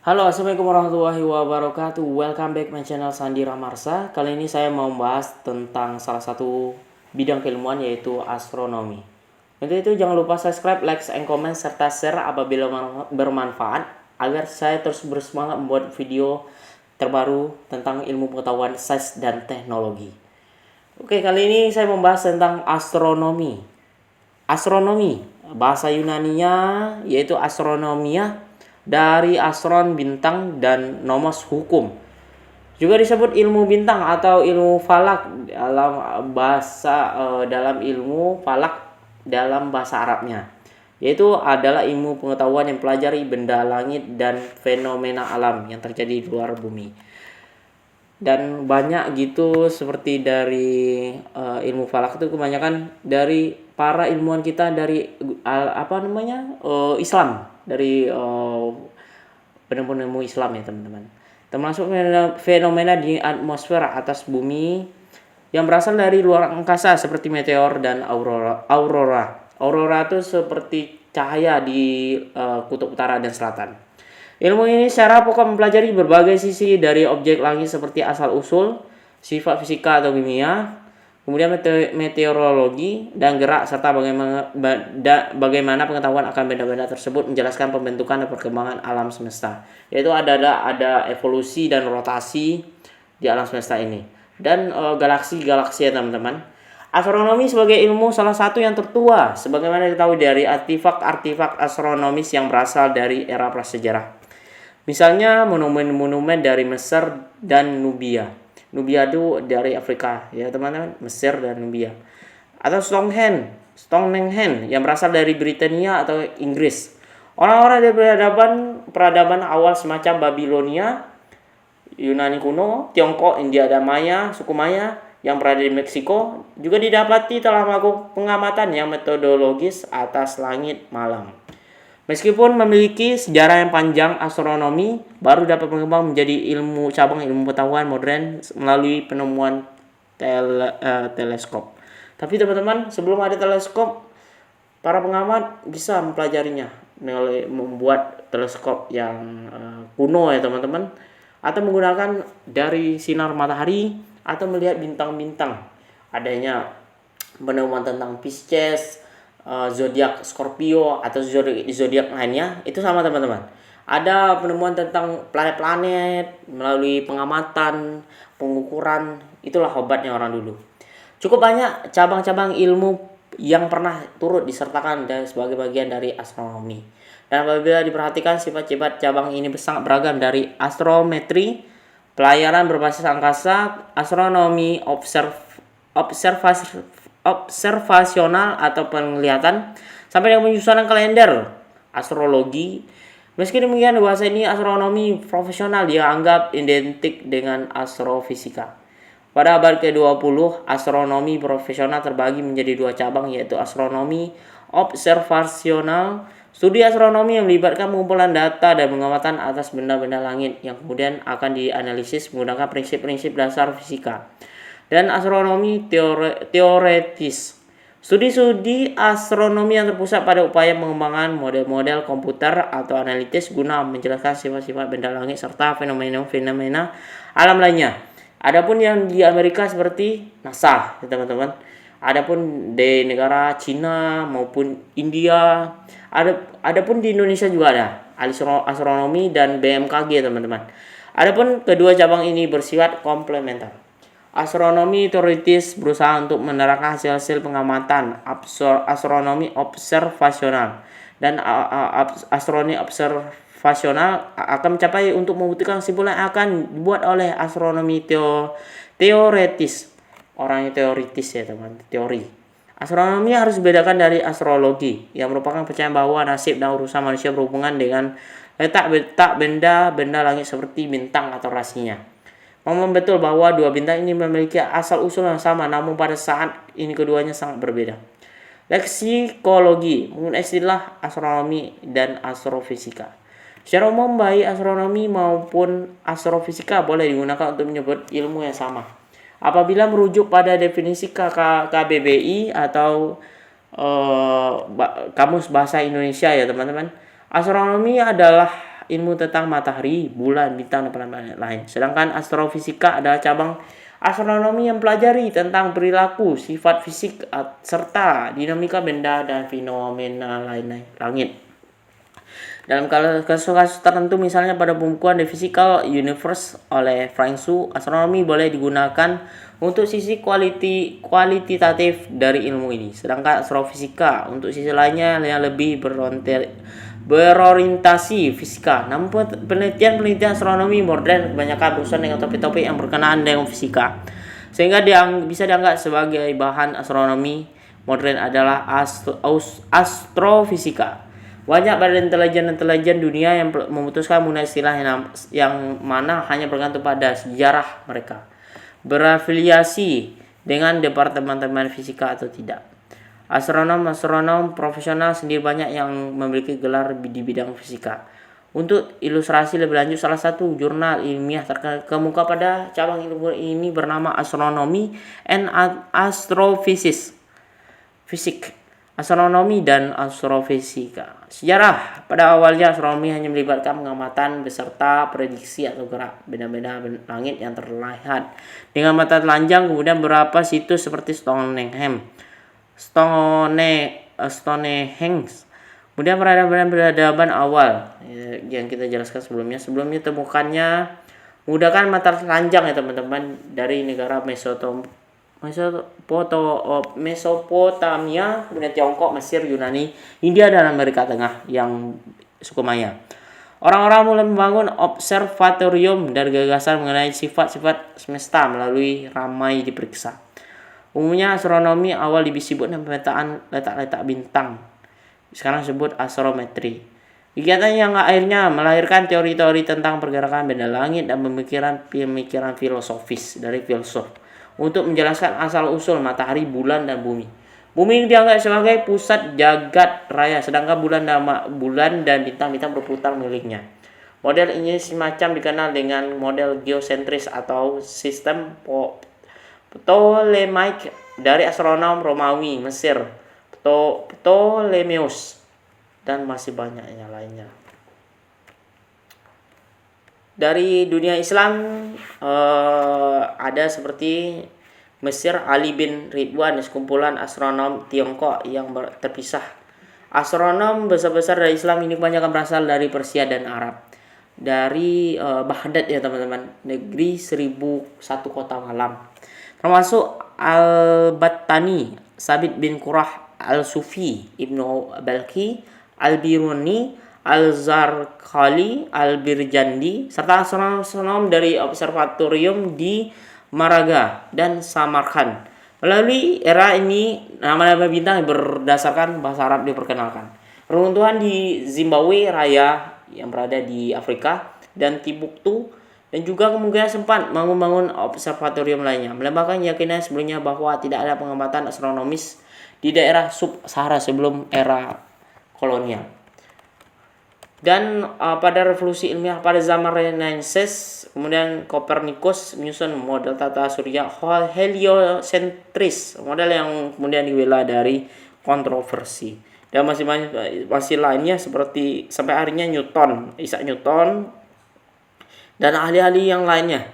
Halo, assalamualaikum warahmatullahi wabarakatuh. Welcome back my channel Sandi Ramarsa. Kali ini saya mau membahas tentang salah satu bidang keilmuan yaitu astronomi. Untuk itu jangan lupa subscribe, like, and comment serta share apabila bermanfaat agar saya terus bersemangat membuat video terbaru tentang ilmu pengetahuan sains dan teknologi. Oke, kali ini saya membahas tentang astronomi. Astronomi, bahasa Yunaninya yaitu astronomia, dari astron bintang dan nomos hukum. Juga disebut ilmu bintang atau ilmu falak dalam ilmu falak dalam bahasa Arabnya. Yaitu adalah ilmu pengetahuan yang pelajari benda langit dan fenomena alam yang terjadi di luar bumi. Dan banyak gitu seperti dari ilmu falak itu kebanyakan dari para ilmuwan kita dari Islam, dari penemu Islam ya teman-teman. Termasuk fenomena di atmosfer atas bumi yang berasal dari luar angkasa seperti meteor dan aurora. Aurora itu seperti cahaya di kutub utara dan selatan. Ilmu ini secara pokok mempelajari berbagai sisi dari objek langit seperti asal-usul, sifat fisika atau kimia, kemudian meteorologi dan gerak, serta bagaimana pengetahuan akan benda-benda tersebut menjelaskan pembentukan dan perkembangan alam semesta. Yaitu ada evolusi dan rotasi di alam semesta ini. Dan galaksi-galaksi ya teman-teman. Astronomi sebagai ilmu salah satu yang tertua, sebagaimana diketahui dari artefak-artefak astronomis yang berasal dari era prasejarah. Misalnya monumen-monumen dari Mesir dan Nubia. Nubia itu dari Afrika ya teman-teman, Mesir dan Nubia. Atau Stonehenge yang berasal dari Britania atau Inggris. Orang-orang dari peradaban awal semacam Babilonia, Yunani kuno, Tiongkok, India dan Maya, suku Maya yang berada di Meksiko juga didapati telah melakukan pengamatan yang metodologis atas langit malam. Meskipun memiliki sejarah yang panjang, astronomi baru dapat berkembang menjadi cabang ilmu pengetahuan modern melalui penemuan teleskop. Tapi teman-teman, sebelum ada teleskop, para pengamat bisa mempelajarinya melalui membuat teleskop yang kuno ya teman-teman, atau menggunakan dari sinar matahari atau melihat bintang-bintang. Adanya penemuan tentang Pisces, zodiak Scorpio atau zodiak lainnya itu sama teman-teman. Ada penemuan tentang planet-planet melalui pengamatan, pengukuran, itulah obatnya orang dulu. Cukup banyak cabang-cabang ilmu yang pernah turut disertakan dan sebagai bagian dari astronomi. Dan apabila diperhatikan sifat-sifat cabang ini sangat beragam dari astrometri, pelayaran berbasis angkasa, astronomi observasional atau penglihatan, sampai dengan penyusunan kalender astrologi. Meski demikian, bahasa ini astronomi profesional dianggap identik dengan astrofisika. Pada abad ke-20, astronomi profesional terbagi menjadi dua cabang, yaitu astronomi observasional, studi astronomi yang melibatkan pengumpulan data dan pengamatan atas benda-benda langit yang kemudian akan dianalisis menggunakan prinsip-prinsip dasar fisika, dan astronomi teoretis, studi-studi astronomi yang terpusat pada upaya pengembangan model-model komputer atau analitis guna menjelaskan sifat-sifat benda langit serta fenomena-fenomena alam lainnya. Adapun yang di Amerika seperti NASA, ya teman-teman. Adapun di negara Cina maupun India, adapun di Indonesia juga ada astronomi dan BMKG, teman-teman. Adapun kedua cabang ini bersifat komplementer. Astronomi teoritis berusaha untuk menerangkan hasil-hasil pengamatan astronomi observasional, dan astronomi observasional akan mencapai untuk membuktikan kesimpulan yang akan dibuat oleh astronomi teoritis. Orangnya teoritis ya teman, teori. Astronomi harus dibedakan dari astrologi yang merupakan percayaan bahwa nasib dan urusan manusia berhubungan dengan letak benda langit seperti bintang atau rasinya. Memang betul bahwa dua bintang ini memiliki asal-usul yang sama, namun pada saat ini keduanya sangat berbeda. Leksikologi menggunakan istilah astronomi dan astrofisika. Secara umum, baik astronomi maupun astrofisika boleh digunakan untuk menyebut ilmu yang sama. Apabila merujuk pada definisi KBBI atau Kamus Bahasa Indonesia ya teman-teman, astronomi adalah ilmu tentang matahari, bulan, bintang, dan planet lain. Sedangkan astrofisika adalah cabang astronomi yang pelajari tentang perilaku, sifat fisik, serta dinamika benda dan fenomena lain langit. Dalam kasus-kasus tertentu, misalnya pada pembukuan The Physical Universe oleh Frank Su, astronomi boleh digunakan untuk sisi kualitatif dari ilmu ini. Sedangkan astrofisika untuk sisi lainnya yang lebih berorientasi fisika. Namun penelitian astronomi modern kebanyakan berurusan dengan topik-topik yang berkenaan dengan fisika, sehingga bisa dianggap sebagai bahan astronomi modern adalah astrofisika. Banyak badan intelijen dunia yang memutuskan mengenai istilah yang mana hanya bergantung pada sejarah mereka berafiliasi dengan departemen fisika atau tidak. Astronom profesional sendiri banyak yang memiliki gelar di bidang fisika. Untuk ilustrasi lebih lanjut, salah satu jurnal ilmiah terkemuka pada cabang ilmu ini bernama Astronomy and Astrophysics. Astronomi dan astrofisika. Sejarah. Pada awalnya astronomi hanya melibatkan pengamatan beserta prediksi atau gerak benda-benda langit yang terlihat dengan mata telanjang. Kemudian beberapa situs seperti Stonehenge. Kemudian peradaban awal yang kita jelaskan sebelumnya temukannya menggunakan mata telanjang ya teman-teman, dari negara Mesopotamia, kemudian Tiongkok, Mesir, Yunani, India, dan Amerika Tengah yang suku Maya. Orang-orang mulai membangun observatorium dari gagasan mengenai sifat-sifat semesta melalui ramai diperiksa. Umumnya astronomi awal disebut dengan pemetaan letak-letak bintang, sekarang disebut astrometri. Kegiatan yang akhirnya melahirkan teori-teori tentang pergerakan benda langit dan pemikiran filosofis dari filsuf untuk menjelaskan asal-usul matahari, bulan, dan bumi. Bumi dianggap sebagai pusat jagat raya, sedangkan bulan dan bintang-bintang berputar miliknya. Model ini semacam dikenal dengan model geosentris atau sistem Ptolemaic dari astronom Romawi, Mesir, Ptolemeus, dan masih banyak yang lainnya. Dari dunia Islam ada seperti Mesir, Ali bin Ridwan, sekumpulan astronom Tiongkok yang terpisah. Astronom besar-besar dari Islam ini kebanyakan berasal dari Persia dan Arab. Dari Baghdad ya teman-teman, negeri 1001 kota malam. Termasuk Al-Battani, Sabit bin Qurrah, Al-Sufi, Ibnu Balqi, Al-Biruni, Al-Zarqali, Al-Birjandi, serta astronom dari observatorium di Maraga dan Samarkand. Melalui era ini, nama-nama bintang berdasarkan bahasa Arab diperkenalkan. Runtuhan di Zimbabwe Raya yang berada di Afrika dan Timbuktu, dan juga kemungkinan sempat membangun observatorium lainnya, melembahkan keyakinan sebelumnya bahwa tidak ada pengamatan astronomis di daerah sub-Sahara sebelum era kolonial. Dan pada revolusi ilmiah pada zaman Renaissance, kemudian Copernicus menyusun model tata surya heliocentris, model yang kemudian dibela dari kontroversi. Dan masih lainnya seperti sampai akhirnya Isaac Newton, dan ahli-ahli yang lainnya,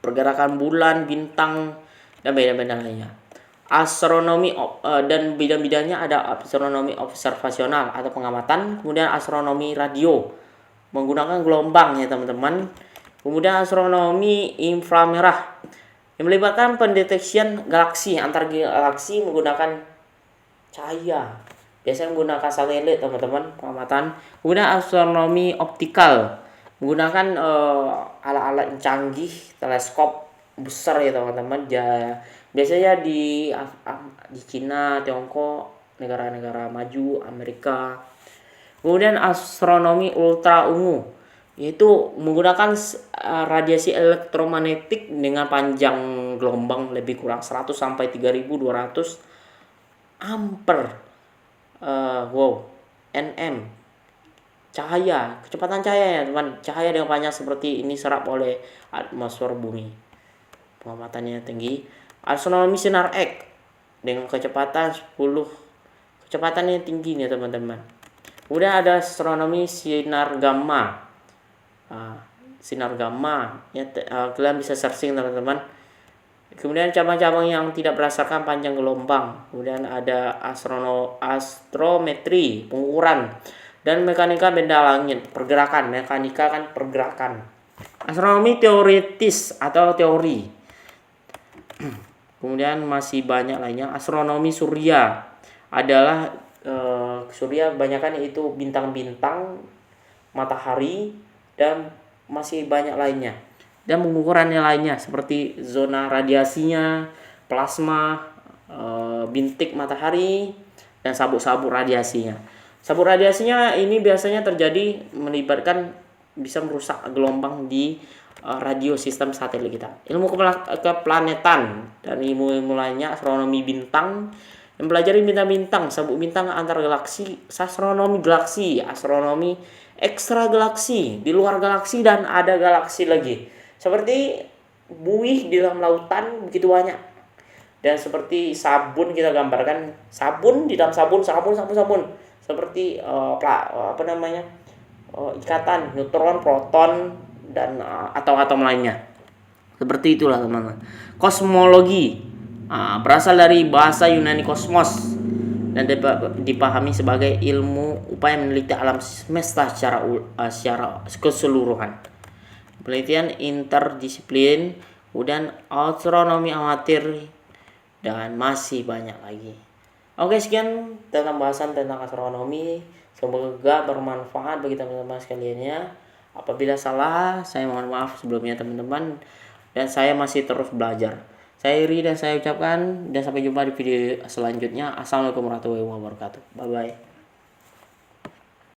pergerakan bulan, bintang, dan benda-benda lainnya. Astronomi dan bidang-bidangnya ada astronomi observasional atau pengamatan, kemudian astronomi radio menggunakan gelombang ya teman-teman, kemudian astronomi inframerah yang melibatkan pendeteksian galaksi antar galaksi menggunakan cahaya, biasanya menggunakan satelit teman-teman pengamatan. Kemudian astronomi optikal menggunakan alat-alat yang canggih, teleskop besar ya teman-teman, biasanya di Cina, Tiongkok, negara-negara maju, Amerika. Kemudian astronomi ultra ungu, yaitu menggunakan radiasi elektromagnetik dengan panjang gelombang lebih kurang 100 sampai 3200 ampere nm cahaya, kecepatan cahaya ya teman. Cahaya dengan panjang seperti ini serap oleh atmosfer bumi, pengamatannya tinggi. Astronomi sinar X dengan kecepatan yang tinggi nih teman-teman. Kemudian ada astronomi sinar gamma sinar gamma ya, kalian bisa searching teman-teman. Kemudian cabang-cabang yang tidak berdasarkan panjang gelombang, kemudian ada astrometri, pengukuran, dan mekanika benda langit, pergerakan. Mekanika kan pergerakan. Astronomi teoritis atau teori. Kemudian masih banyak lainnya. Astronomi surya adalah surya kebanyakan itu bintang-bintang, matahari, dan masih banyak lainnya. Dan pengukurannya lainnya seperti zona radiasinya, plasma, bintik matahari, dan sabuk-sabuk radiasinya. Sabuk radiasinya ini biasanya terjadi melibatkan bisa merusak gelombang di radio sistem satelit kita. Ilmu keplanetan dan ilmu lainnya, astronomi bintang, mempelajari bintang-bintang, sabuk bintang antar galaksi, astronomi galaksi, astronomi ekstra galaksi, di luar galaksi dan ada galaksi lagi. Seperti buih di dalam lautan begitu banyak. Dan seperti sabun kita gambarkan sabun di dalam sabun. Seperti ikatan neutron, proton, dan atom-atom lainnya. Seperti itulah teman-teman. Kosmologi berasal dari bahasa Yunani kosmos dan dipahami sebagai ilmu upaya meneliti alam semesta secara keseluruhan. Penelitian interdisiplin, kemudian astronomi amatir, dan masih banyak lagi. Oke, sekian tentang bahasan tentang astronomi. Semoga bermanfaat bagi teman-teman sekaliannya. Apabila salah, saya mohon maaf sebelumnya teman-teman. Dan saya masih terus belajar. Saya Iri dan saya ucapkan dan sampai jumpa di video selanjutnya. Assalamualaikum warahmatullahi wabarakatuh. Bye bye.